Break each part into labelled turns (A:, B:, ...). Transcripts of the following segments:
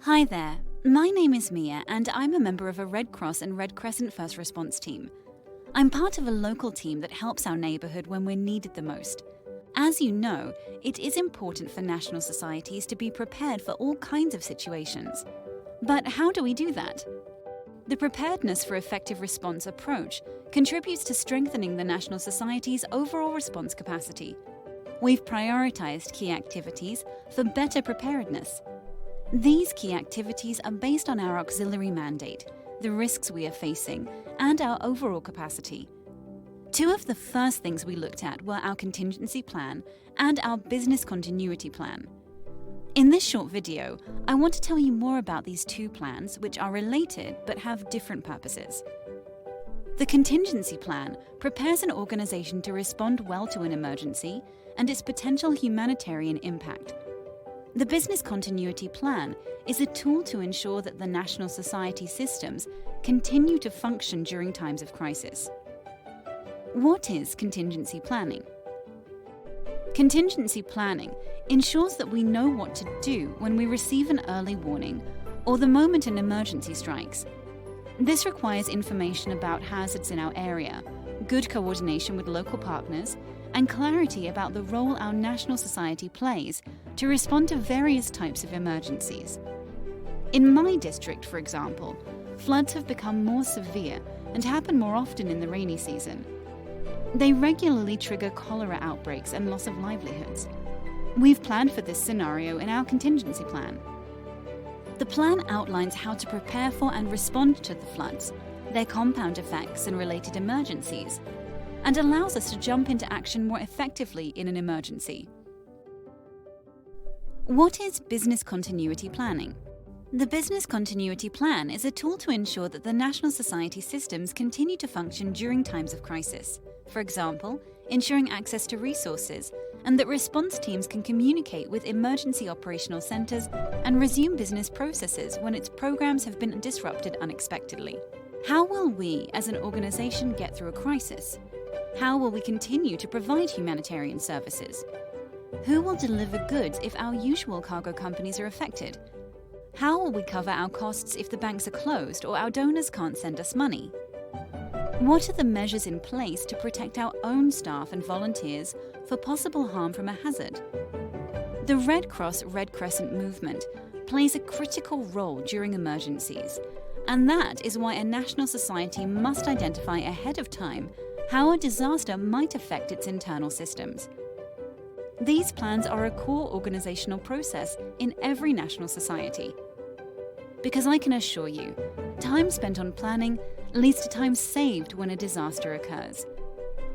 A: Hi there, my name is Mia and I'm a member of a Red Cross and Red Crescent First Response team. I'm part of a local team that helps our neighbourhood when we're needed the most. As you know, it is important for national societies to be prepared for all kinds of situations. But how do we do that? The Preparedness for Effective Response approach contributes to strengthening the national society's overall response capacity. We've prioritised key activities for better preparedness. These key activities are based on our auxiliary mandate, the risks we are facing, and our overall capacity. Two of the first things we looked at were our contingency plan and our business continuity plan. In this short video, I want to tell you more about these two plans, which are related but have different purposes. The contingency plan prepares an organization to respond well to an emergency and its potential humanitarian impact. The business continuity plan is a tool to ensure that the national society systems continue to function during times of crisis. What is contingency planning? Contingency planning ensures that we know what to do when we receive an early warning or the moment an emergency strikes. This requires information about hazards in our area, good coordination with local partners, and clarity about the role our national society plays to respond to various types of emergencies. In my district, for example, floods have become more severe and happen more often in the rainy season. They regularly trigger cholera outbreaks and loss of livelihoods. We've planned for this scenario in our contingency plan. The plan outlines how to prepare for and respond to the floods, their compound effects and related emergencies, and allows us to jump into action more effectively in an emergency. What is business continuity planning? The business continuity plan is a tool to ensure that the national society systems continue to function during times of crisis. For example, ensuring access to resources and that response teams can communicate with emergency operational centers and resume business processes when its programs have been disrupted unexpectedly. How will we as an organization get through a crisis? How will we continue to provide humanitarian services? Who will deliver goods if our usual cargo companies are affected? How will we cover our costs if the banks are closed or our donors can't send us money? What are the measures in place to protect our own staff and volunteers for possible harm from a hazard? The Red Cross Red Crescent movement plays a critical role during emergencies, and that is why a national society must identify ahead of time how a disaster might affect its internal systems. These plans are a core organizational process in every national society. Because I can assure you, time spent on planning leads to time saved when a disaster occurs.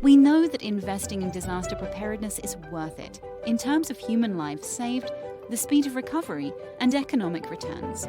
A: We know that investing in disaster preparedness is worth it in terms of human lives saved, the speed of recovery, and economic returns.